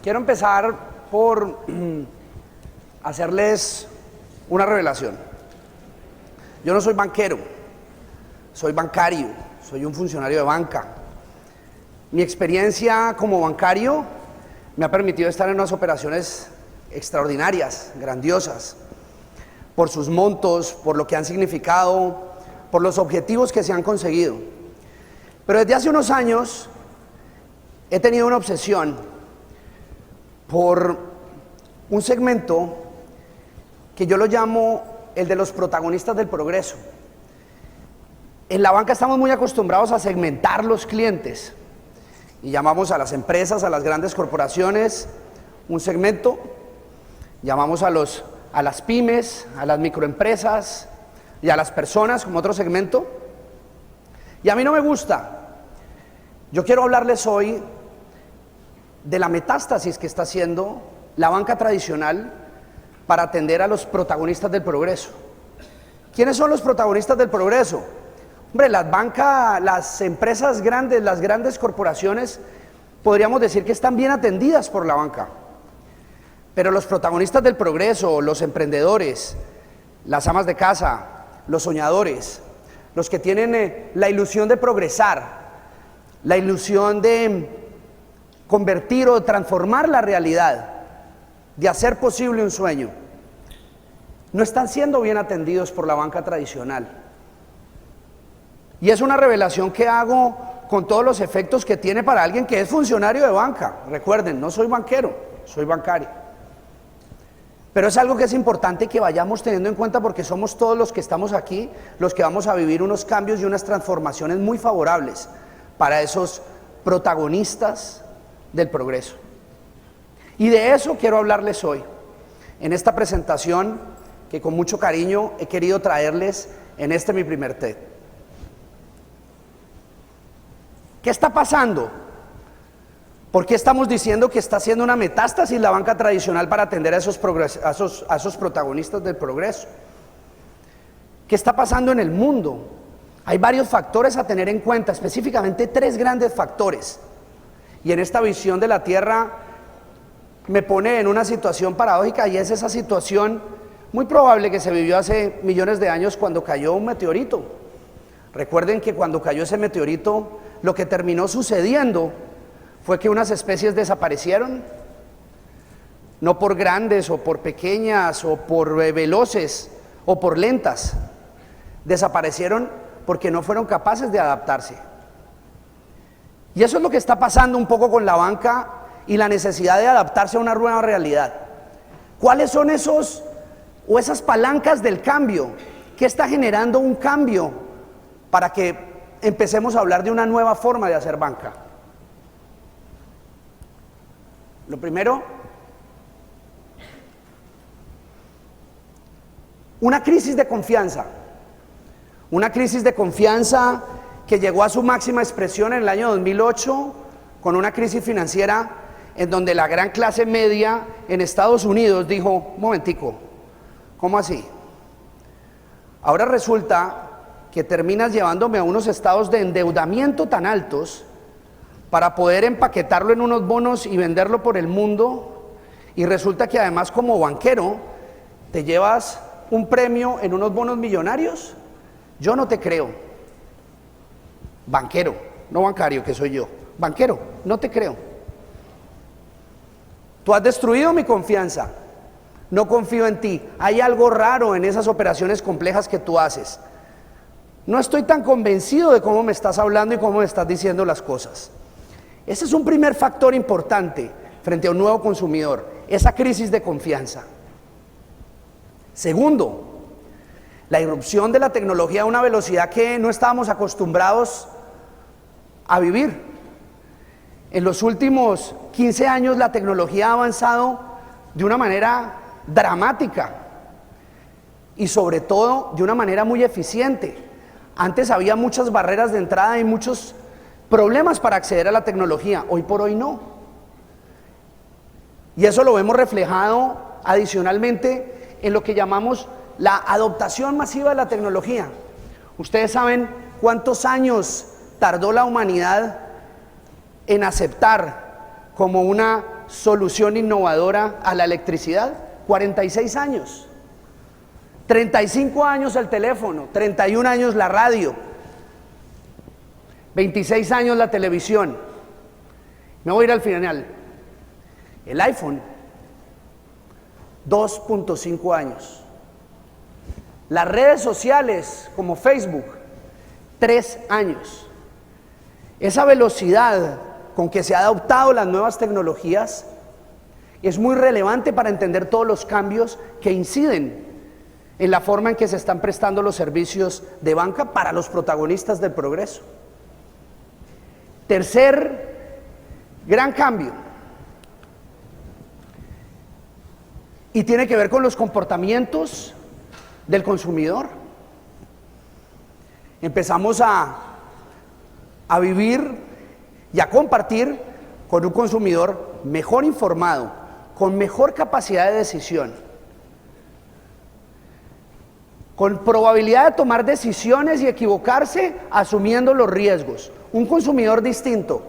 Quiero empezar por hacerles una revelación. Yo no soy banquero, soy bancario, soy un funcionario de banca. Mi experiencia como bancario me ha permitido estar en unas operaciones extraordinarias, grandiosas, por sus montos, por lo que han significado, por los objetivos que se han conseguido. Pero desde hace unos años he tenido una obsesión por un segmento que yo lo llamo el de los protagonistas del progreso. En la banca estamos muy acostumbrados a segmentar los clientes y llamamos a las empresas, a las grandes corporaciones un segmento, llamamos a las pymes, a las microempresas y a las personas como otro segmento, y a mí no me gusta. Yo quiero hablarles hoy de la metástasis que está haciendo la banca tradicional para atender a los protagonistas del progreso. ¿Quiénes son los protagonistas del progreso? Hombre, las bancas, las empresas grandes, las grandes corporaciones, podríamos decir que están bien atendidas por la banca. Pero los protagonistas del progreso, los emprendedores, las amas de casa, los soñadores, los que tienen la ilusión de progresar, la ilusión de convertir o transformar la realidad, de hacer posible un sueño, no están siendo bien atendidos por la banca tradicional. Y es una revelación que hago con todos los efectos que tiene para alguien que es funcionario de banca. Recuerden, no soy banquero, soy bancario. Pero es algo que es importante que vayamos teniendo en cuenta, porque somos todos los que estamos aquí los que vamos a vivir unos cambios y unas transformaciones muy favorables para esos protagonistas del progreso. Y de eso quiero hablarles hoy, en esta presentación que con mucho cariño he querido traerles en este mi primer TED. ¿Qué está pasando? ¿Por qué estamos diciendo que está haciendo una metástasis la banca tradicional para atender a esos protagonistas del progreso? ¿Qué está pasando en el mundo? Hay varios factores a tener en cuenta, específicamente 3 grandes factores. Y en esta visión de la Tierra me pone en una situación paradójica, y es esa situación muy probable que se vivió hace millones de años cuando cayó un meteorito. Recuerden que cuando cayó ese meteorito, lo que terminó sucediendo fue que unas especies desaparecieron, no por grandes o por pequeñas o por veloces o por lentas, desaparecieron porque no fueron capaces de adaptarse. Y eso es lo que está pasando un poco con la banca y la necesidad de adaptarse a una nueva realidad. ¿Cuáles son esas palancas del cambio? ¿Qué está generando un cambio para que empecemos a hablar de una nueva forma de hacer banca? Lo primero, una crisis de confianza. Una crisis de confianza que llegó a su máxima expresión en el año 2008 con una crisis financiera en donde la gran clase media en Estados Unidos dijo: un momentico, ¿cómo así? Ahora resulta que terminas llevándome a unos estados de endeudamiento tan altos para poder empaquetarlo en unos bonos y venderlo por el mundo, y resulta que además como banquero te llevas un premio en unos bonos millonarios. Yo no te creo. Banquero, no bancario, que soy yo. Banquero, no te creo. Tú has destruido mi confianza. No confío en ti. Hay algo raro en esas operaciones complejas que tú haces. No estoy tan convencido de cómo me estás hablando y cómo me estás diciendo las cosas. Ese es un primer factor importante frente a un nuevo consumidor, esa crisis de confianza. Segundo, la irrupción de la tecnología a una velocidad que no estábamos acostumbrados a vivir. En los últimos 15 años la tecnología ha avanzado de una manera dramática y sobre todo de una manera muy eficiente. Antes había muchas barreras de entrada y muchos problemas para acceder a la tecnología, hoy por hoy no. Y eso lo vemos reflejado adicionalmente en lo que llamamos la adoptación masiva de la tecnología. Ustedes saben cuántos años tardó la humanidad en aceptar como una solución innovadora a la electricidad? 46 años. 35 años el teléfono, 31 años la radio, 26 años la televisión. Me voy a ir al final. El iPhone, 2.5 años. Las redes sociales como Facebook, 3 años. Esa velocidad con que se han adoptado las nuevas tecnologías es muy relevante para entender todos los cambios que inciden en la forma en que se están prestando los servicios de banca para los protagonistas del progreso. Tercer gran cambio, y tiene que ver con los comportamientos del consumidor. Empezamos a vivir y a compartir con un consumidor mejor informado, con mejor capacidad de decisión, con probabilidad de tomar decisiones y equivocarse asumiendo los riesgos. Un consumidor distinto,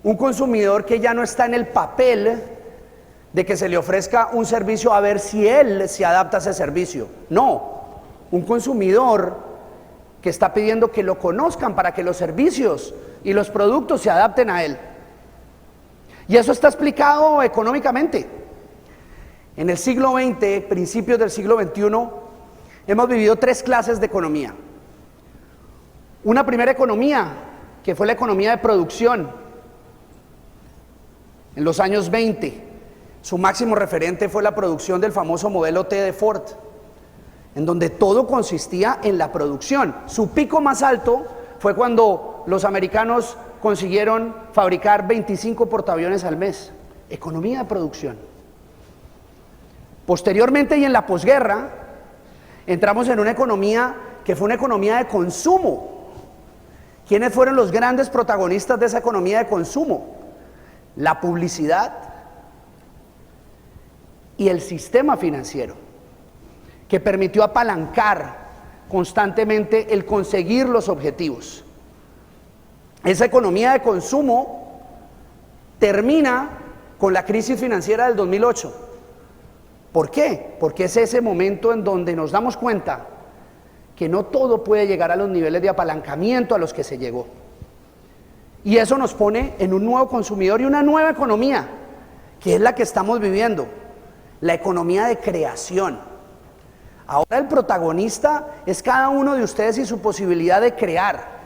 un consumidor que ya no está en el papel de que se le ofrezca un servicio a ver si él se adapta a ese servicio. No, un consumidor que está pidiendo que lo conozcan para que los servicios y los productos se adapten a él. Y eso está explicado económicamente. En el siglo XX, principios del siglo XXI, hemos vivido 3 clases de economía. Una primera economía, que fue la economía de producción, en los años 20. Su máximo referente fue la producción del famoso modelo T de Ford, en donde todo consistía en la producción. Su pico más alto fue cuando los americanos consiguieron fabricar 25 portaaviones al mes. Economía de producción. Posteriormente y en la posguerra, entramos en una economía que fue una economía de consumo. ¿Quiénes fueron los grandes protagonistas de esa economía de consumo? La publicidad y el sistema financiero, que permitió apalancar constantemente el conseguir los objetivos. Esa economía de consumo termina con la crisis financiera del 2008. ¿Por qué? Porque es ese momento en donde nos damos cuenta que no todo puede llegar a los niveles de apalancamiento a los que se llegó. Y eso nos pone en un nuevo consumidor y una nueva economía, que es la que estamos viviendo, la economía de creación. Ahora el protagonista es cada uno de ustedes y su posibilidad de crear.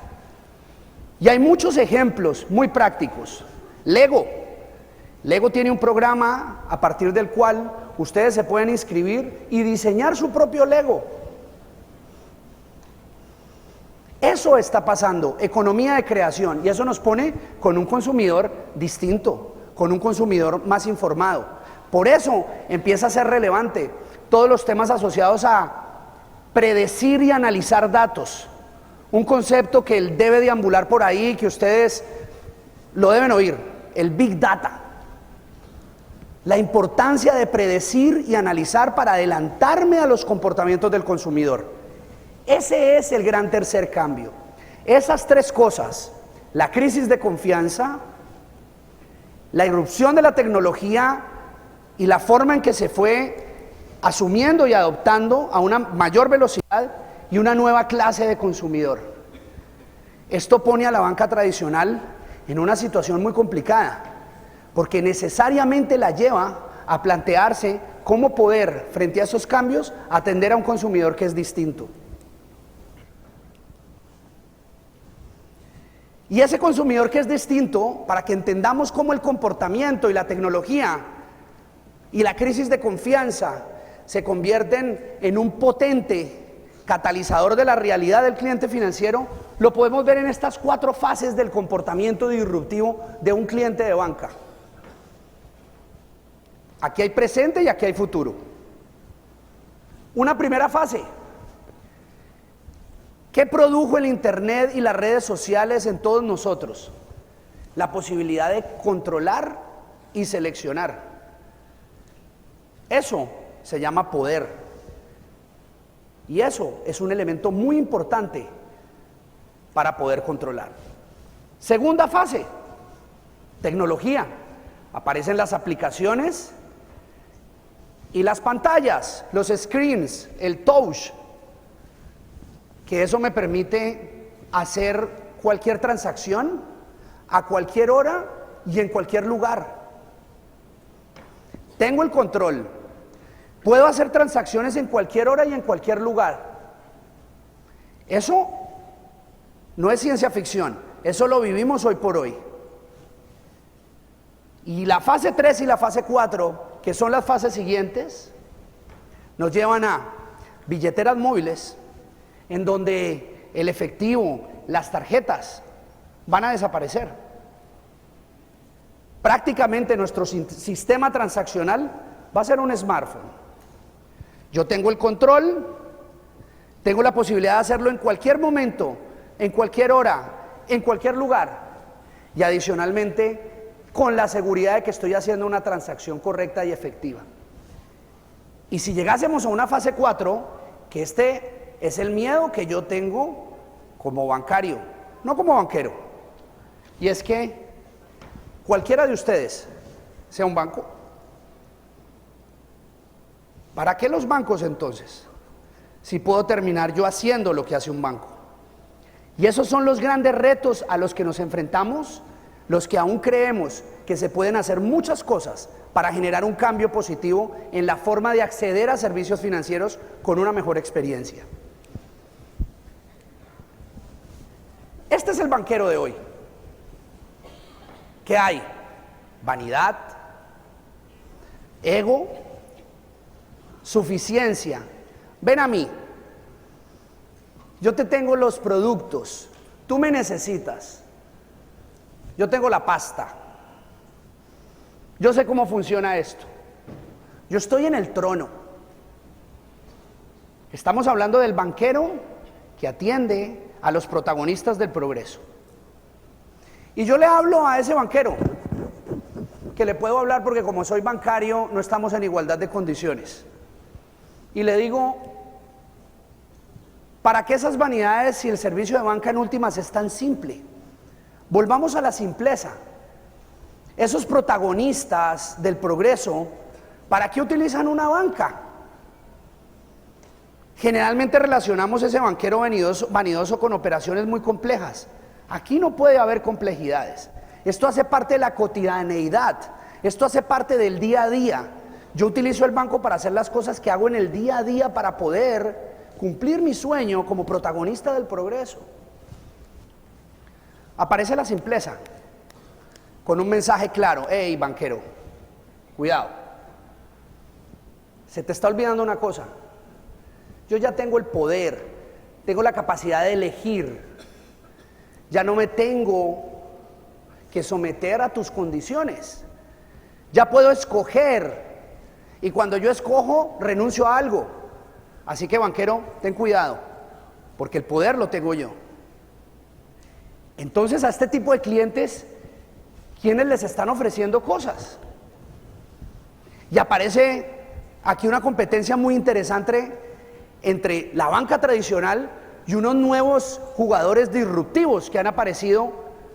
Y hay muchos ejemplos muy prácticos. Lego tiene un programa a partir del cual ustedes se pueden inscribir y diseñar su propio Lego. Eso está pasando, economía de creación, y eso nos pone con un consumidor distinto, con un consumidor más informado. Por eso empieza a ser relevante todos los temas asociados a predecir y analizar datos. Un concepto que debe deambular por ahí, que ustedes lo deben oír, el Big Data. La importancia de predecir y analizar para adelantarme a los comportamientos del consumidor. Ese es el gran tercer cambio. Esas 3 cosas, la crisis de confianza, la irrupción de la tecnología y la forma en que se fue asumiendo y adoptando a una mayor velocidad y una nueva clase de consumidor. Esto pone a la banca tradicional en una situación muy complicada, porque necesariamente la lleva a plantearse cómo poder, frente a esos cambios, atender a un consumidor que es distinto. Y ese consumidor que es distinto, para que entendamos cómo el comportamiento y la tecnología y la crisis de confianza se convierten en un potente catalizador de la realidad del cliente financiero, lo podemos ver en estas 4 fases del comportamiento disruptivo de un cliente de banca. Aquí hay presente y aquí hay futuro. Una primera fase. ¿Qué produjo el Internet y las redes sociales en todos nosotros? La posibilidad de controlar y seleccionar. Eso se llama poder. Y eso es un elemento muy importante para poder controlar. Segunda fase, tecnología. Aparecen las aplicaciones y las pantallas, los screens, el touch, que eso me permite hacer cualquier transacción a cualquier hora y en cualquier lugar. Tengo el control. Puedo hacer transacciones en cualquier hora y en cualquier lugar. Eso no es ciencia ficción, eso lo vivimos hoy por hoy. Y la fase 3 y la fase 4, que son las fases siguientes, nos llevan a billeteras móviles, en donde el efectivo, las tarjetas, van a desaparecer. Prácticamente nuestro sistema transaccional va a ser un smartphone. Yo tengo el control, tengo la posibilidad de hacerlo en cualquier momento, en cualquier hora, en cualquier lugar. Y adicionalmente, con la seguridad de que estoy haciendo una transacción correcta y efectiva. Y si llegásemos a una fase 4, que este es el miedo que yo tengo como bancario, no como banquero, y es que cualquiera de ustedes sea un banco. ¿Para qué los bancos entonces? Si puedo terminar yo haciendo lo que hace un banco. Y esos son los grandes retos a los que nos enfrentamos, los que aún creemos que se pueden hacer muchas cosas para generar un cambio positivo en la forma de acceder a servicios financieros con una mejor experiencia. Este es el banquero de hoy. ¿Qué hay? Vanidad, ego, suficiencia. Ven a mí, yo te tengo los productos, tú me necesitas, yo tengo la pasta, yo sé cómo funciona esto, yo estoy en el trono. Estamos hablando del banquero que atiende a los protagonistas del progreso. Y yo le hablo a ese banquero, que le puedo hablar porque como soy bancario no estamos en igualdad de condiciones. Y le digo, ¿para qué esas vanidades si el servicio de banca en últimas es tan simple? Volvamos a la simpleza. Esos protagonistas del progreso, ¿para qué utilizan una banca? Generalmente relacionamos ese banquero vanidoso con operaciones muy complejas. Aquí no puede haber complejidades. Esto hace parte de la cotidianeidad. Esto hace parte del día a día. Yo utilizo el banco para hacer las cosas que hago en el día a día para poder cumplir mi sueño como protagonista del progreso. Aparece la simpleza con un mensaje claro. Hey, banquero, cuidado. Se te está olvidando una cosa. Yo ya tengo el poder, tengo la capacidad de elegir. Ya no me tengo que someter a tus condiciones. Ya puedo escoger. Y cuando yo escojo, renuncio a algo. Así que, banquero, ten cuidado, porque el poder lo tengo yo. Entonces, a este tipo de clientes, ¿quiénes les están ofreciendo cosas? Y aparece aquí una competencia muy interesante entre la banca tradicional y unos nuevos jugadores disruptivos que han aparecido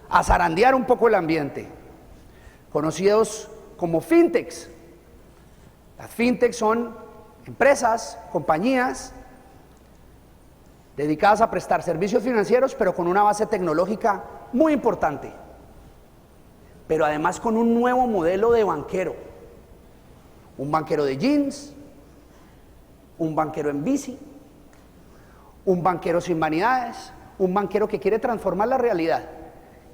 a zarandear un poco el ambiente, conocidos como fintechs. Las fintechs son empresas, compañías dedicadas a prestar servicios financieros, pero con una base tecnológica muy importante, pero además con un nuevo modelo de banquero, un banquero de jeans, un banquero en bici, un banquero sin vanidades, un banquero que quiere transformar la realidad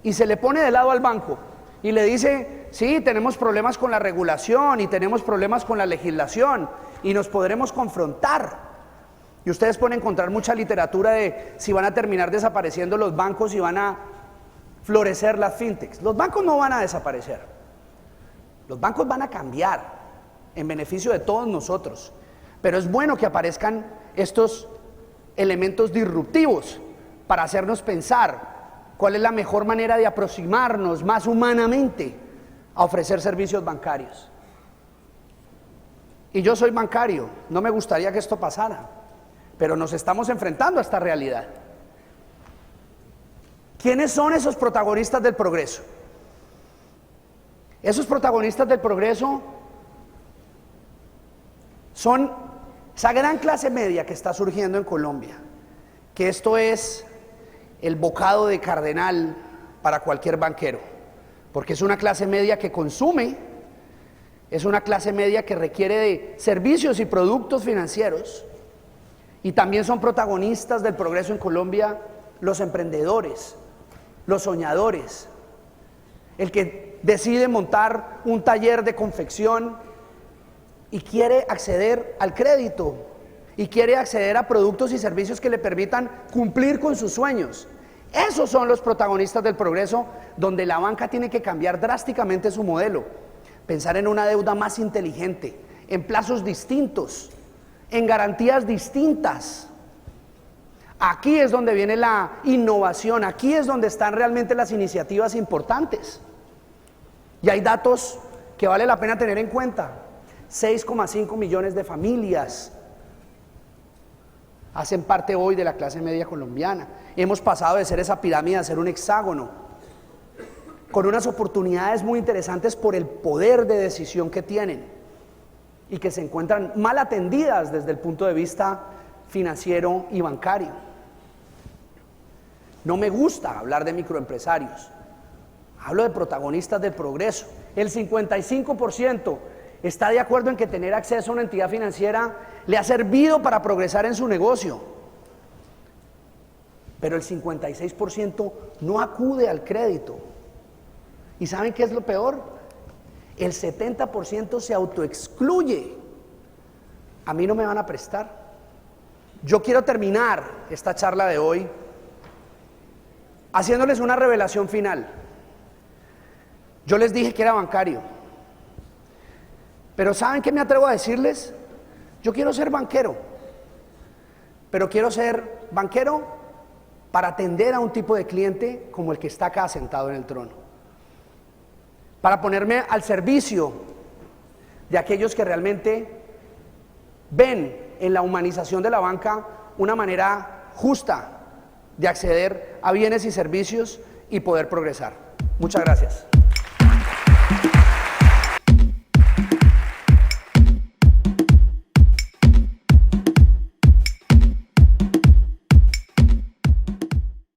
y se le pone de lado al banco y le dice, sí, tenemos problemas con la regulación y tenemos problemas con la legislación y nos podremos confrontar. Y ustedes pueden encontrar mucha literatura de si van a terminar desapareciendo los bancos y van a florecer las fintechs. Los bancos no van a desaparecer, los bancos van a cambiar en beneficio de todos nosotros, pero es bueno que aparezcan estos elementos disruptivos para hacernos pensar cuál es la mejor manera de aproximarnos más humanamente a ofrecer servicios bancarios. Y yo soy bancario, no me gustaría que esto pasara, pero nos estamos enfrentando a esta realidad. ¿Quiénes son esos protagonistas del progreso? Esos protagonistas del progreso son esa gran clase media que está surgiendo en Colombia, que esto es el bocado de cardenal para cualquier banquero, porque es una clase media que consume, es una clase media que requiere de servicios y productos financieros, y también son protagonistas del progreso en Colombia los emprendedores, los soñadores, el que decide montar un taller de confección y quiere acceder al crédito y quiere acceder a productos y servicios que le permitan cumplir con sus sueños. Esos son los protagonistas del progreso, donde la banca tiene que cambiar drásticamente su modelo, pensar en una deuda más inteligente, en plazos distintos, en garantías distintas. Aquí es donde viene la innovación, aquí es donde están realmente las iniciativas importantes. Y hay datos que vale la pena tener en cuenta. 6,5 millones de familias hacen parte hoy de la clase media colombiana. Hemos pasado de ser esa pirámide a ser un hexágono, con unas oportunidades muy interesantes por el poder de decisión que tienen y que se encuentran mal atendidas desde el punto de vista financiero y bancario. No me gusta hablar de microempresarios, hablo de protagonistas del progreso. El 55% está de acuerdo en que tener acceso a una entidad financiera le ha servido para progresar en su negocio, pero el 56% no acude al crédito. ¿Y saben qué es lo peor? El 70% se autoexcluye. A mí no me van a prestar. Yo quiero terminar esta charla de hoy haciéndoles una revelación final. Yo les dije que era bancario, pero ¿saben qué me atrevo a decirles? Yo quiero ser banquero, pero quiero ser banquero para atender a un tipo de cliente como el que está acá sentado en el trono, para ponerme al servicio de aquellos que realmente ven en la humanización de la banca una manera justa de acceder a bienes y servicios y poder progresar. Muchas gracias.